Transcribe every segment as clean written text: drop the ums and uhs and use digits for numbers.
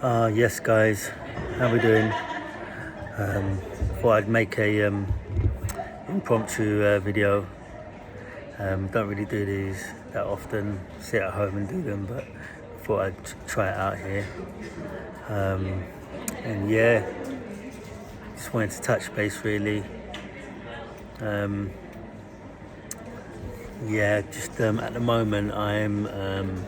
Yes, guys, how we doing? Thought I'd make a impromptu video. Don't really do these that often. Sit at home and do them, but thought I'd try it out here. And yeah, just wanted to touch base really. Yeah, just at the moment I'm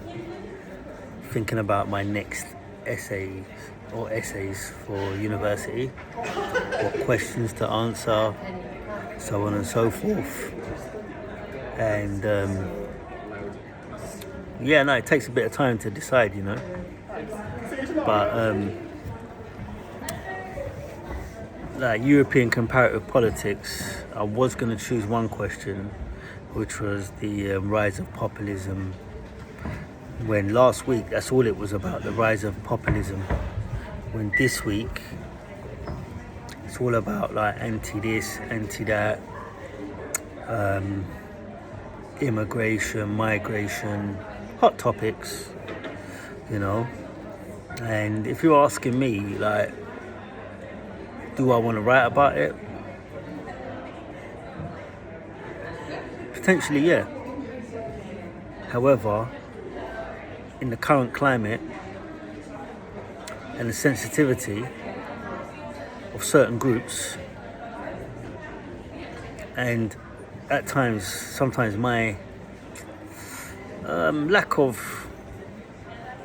thinking about my next essays for university, what questions to answer, so on and so forth. And yeah, no, it takes a bit of time to decide, but like European comparative politics, I was going to choose one question, which was the rise of populism, when last week that's all it was about, the rise of populism, when this week it's all about like anti this, anti that, immigration, migration, hot topics, and if you're asking me, like, do I want to write about it? Potentially, yeah. However, in the current climate and the sensitivity of certain groups, and at times, sometimes my lack of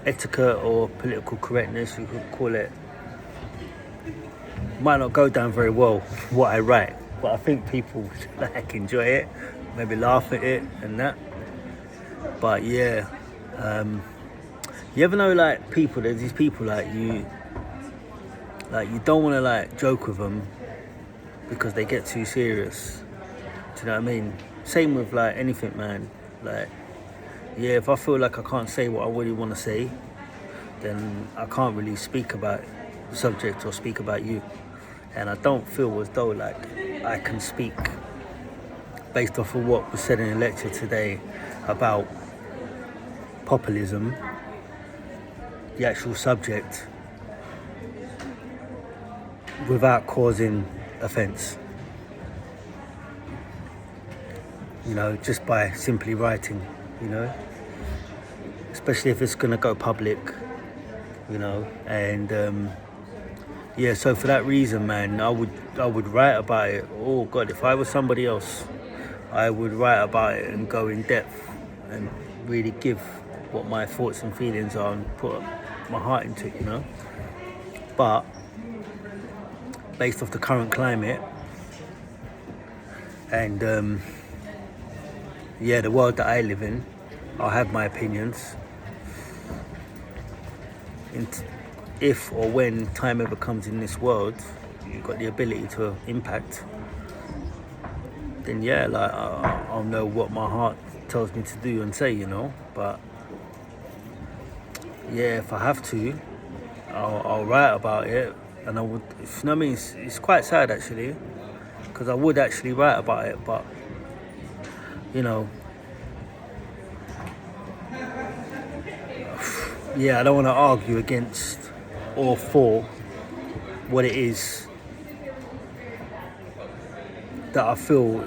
etiquette or political correctness, you could call it, might not go down very well what I write, but I think people like enjoy it, maybe laugh at it and that. But yeah, you ever know, like, people, there's these people like you don't want to like joke with them because they get too serious. Do you know what I mean? Same with like anything, man. Like, yeah, if I feel like I can't say what I really want to say, then I can't really speak about the subject or speak about you. And I don't feel as though like I can speak based off of what was said in the lecture today about populism, the actual subject, without causing offence. Just by simply writing, especially if it's gonna go public, and yeah, so for that reason, man, I would write about it. Oh God, if I was somebody else, I would write about it and go in depth and really give what my thoughts and feelings are and put my heart into it, But based off the current climate and yeah, the world that I live in, I have my opinions. If or when time ever comes in this world, you've got the ability to impact, then yeah, like I'll know what my heart tells me to do and say, But yeah, if I have to, I'll write about it, and I would. You know what I mean? It's quite sad actually, because I would actually write about it, but yeah, I don't want to argue against or for what it is that I feel,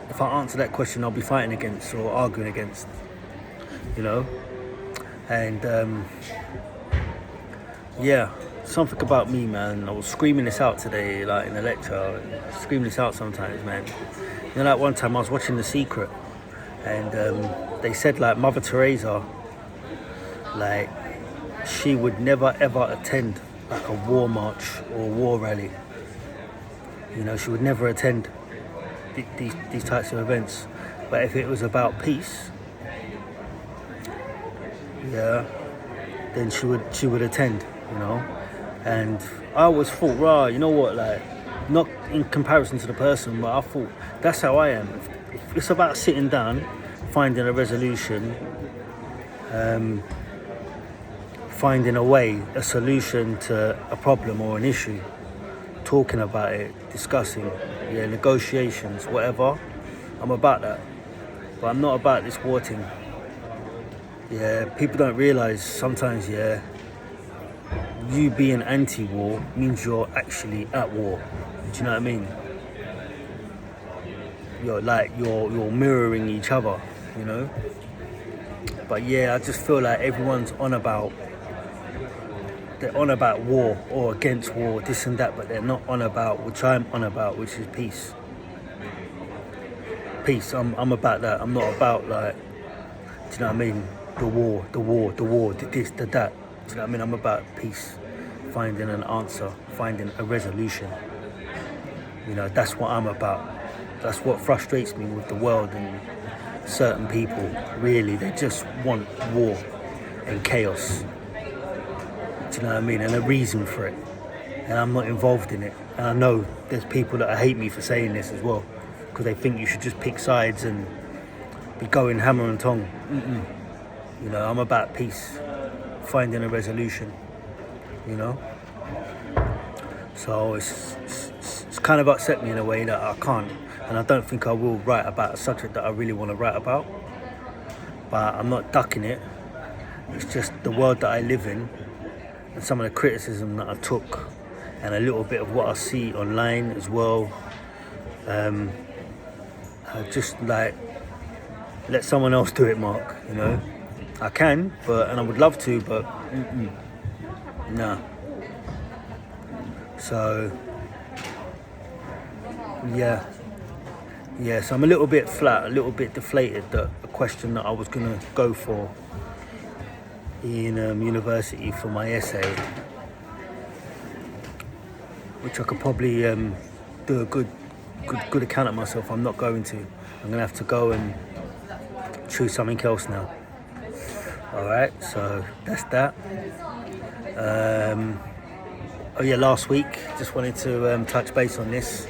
if I answer that question, I'll be fighting against or arguing against, and yeah, something about me, man. I was screaming this out today, like in the lecture, screaming this out sometimes, man. Like one time I was watching The Secret, and they said like Mother Teresa, like, she would never ever attend like a war march or a war rally. She would never attend these types of events. But if it was about peace, yeah, then she would attend, And I always thought, right, you know what, like, not in comparison to the person, but I thought that's how I am. If it's about sitting down, finding a resolution, finding a way, a solution to a problem or an issue, talking about it, discussing, yeah, negotiations, whatever, I'm about that. But I'm not about this war thing. Yeah, people don't realise sometimes, yeah, you being anti-war means you're actually at war. Do you know what I mean? You're mirroring each other, you know. But yeah, I just feel like everyone's they're on about war or against war, this and that, but they're not on about, which I'm on about, which is peace. Peace. I'm about that. I'm not about like, do you know what I mean? The war, this, the that. Do you know what I mean? I'm about peace, finding an answer, finding a resolution. You know, that's what I'm about. That's what frustrates me with the world and certain people. Really, they just want war and chaos. Do you know what I mean? And a reason for it. And I'm not involved in it. And I know there's people that hate me for saying this as well, because they think you should just pick sides and be going hammer and tongue. You know, I'm about peace, finding a resolution, you know? So it's kind of upset me in a way that I can't, and I don't think I will write about a subject that I really want to write about. But I'm not ducking it. It's just the world that I live in and some of the criticism that I took and a little bit of what I see online as well. I just like, let someone else do it, Mark, you know? I can, and I would love to, but nah. So, yeah, so I'm a little bit flat, a little bit deflated that a question that I was gonna go for in university for my essay, which I could probably do a good account of myself. I'm not going to. I'm gonna have to go and choose something else now. All right, so that's that. Last week, just wanted to touch base on this.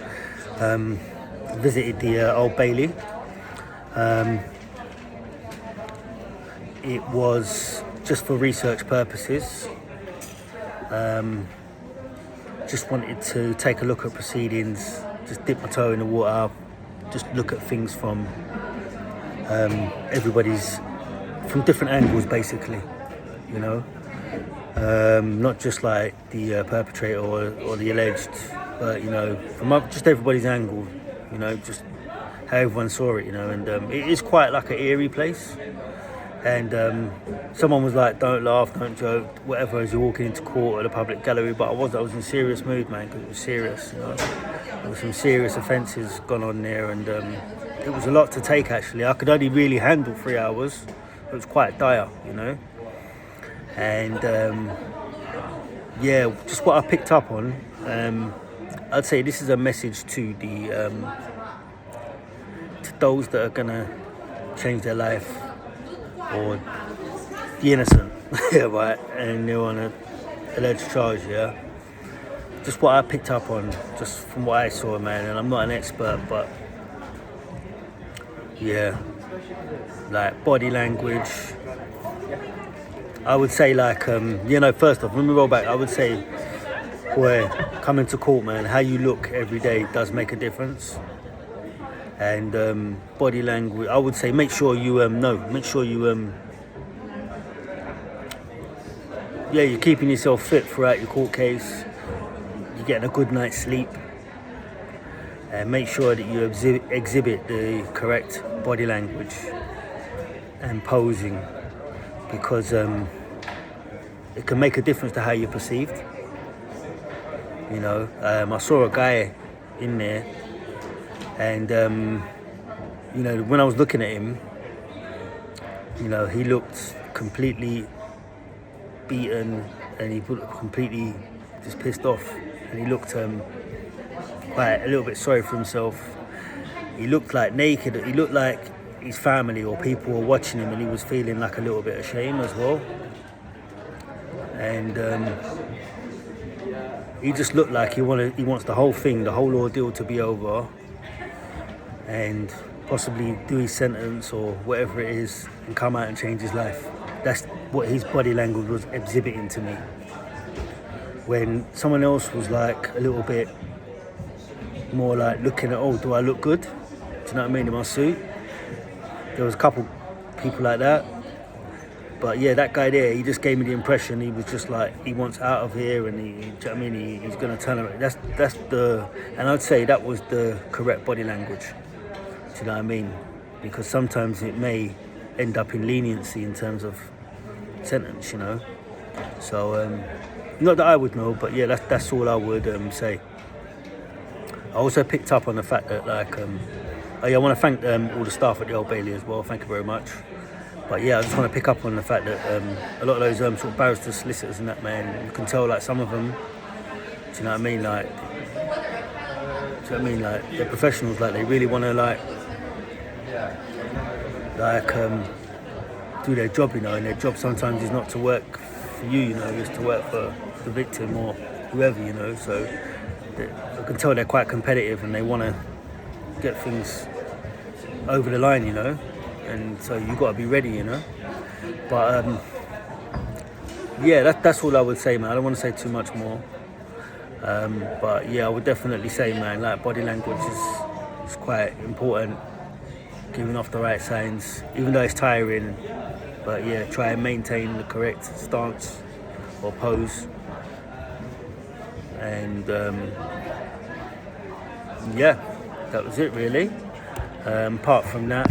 Visited the Old Bailey. It was just for research purposes. Just wanted to take a look at proceedings, just dip my toe in the water, just look at things from from different angles, basically, you know. Not just like the perpetrator or the alleged, but, you know, from just everybody's angle, you know, just how everyone saw it, you know. And it is quite like an eerie place. And someone was like, don't laugh, don't joke, whatever, as you're walking into court or the public gallery. But I was in serious mood, man, because it was serious, you know. There were some serious offences gone on there, and it was a lot to take, actually. I could only really handle 3 hours. It was quite dire, you know. And just what I picked up on, I'd say this is a message to the to those that are gonna change their life, or the innocent, yeah, right, and they're on an alleged charge, yeah. Just what I picked up on, just from what I saw, man, and I'm not an expert, but yeah, like body language. I would say, like, first off, when we roll back, I would say, boy, coming to court, man, how you look every day does make a difference. And body language, I would say, make sure you, you're keeping yourself fit throughout your court case. You're getting a good night's sleep. And make sure that you exhibit the correct body language and posing, because it can make a difference to how you're perceived. You know, I saw a guy in there, and when I was looking at him, you know, he looked completely beaten, and he looked completely just pissed off, and he looked quite a little bit sorry for himself. He looked like naked. He looked like his family or people were watching him, and he was feeling like a little bit of shame as well. And he just looked like he wants the whole ordeal to be over, and possibly do his sentence or whatever it is, and come out and change his life. That's what his body language was exhibiting to me. When someone else was like a little bit more like looking at, oh, do I look good? Do you know what I mean, in my suit? There was a couple people like that. But yeah, that guy there, he just gave me the impression he was just like he wants out of here, and do you know what I mean? He's gonna turn around. That's the, and I'd say that was the correct body language. Do you know what I mean? Because sometimes it may end up in leniency in terms of sentence, you know. So not that I would know, but yeah, that's all I would say. I also picked up on the fact that like I want to thank all the staff at the Old Bailey as well. Thank you very much. But yeah, I just want to pick up on the fact that a lot of those sort of barristers, solicitors and that, man, you can tell like some of them, do you know what I mean? Like, do you know what I mean? Like they're professionals, like they really want to like do their job, you know, and their job sometimes is not to work for you, you know, it's to work for the victim or whoever, you know. So I can tell they're quite competitive and they want to get things over the line, you know. And so you got to be ready, you know. But yeah, that's all I would say, man. I don't want to say too much more. But yeah, I would definitely say, man, like body language is quite important. Giving off the right signs, even though it's tiring. But yeah, try and maintain the correct stance or pose. And yeah, that was it really. Apart from that.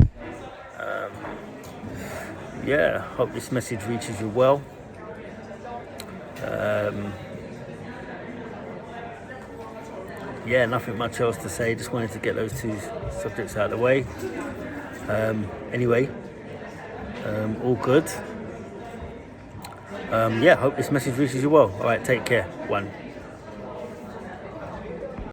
Yeah, hope this message reaches you well. Yeah, nothing much else to say. Just wanted to get those two subjects out of the way. Anyway, all good. Yeah, hope this message reaches you well. All right, take care. One.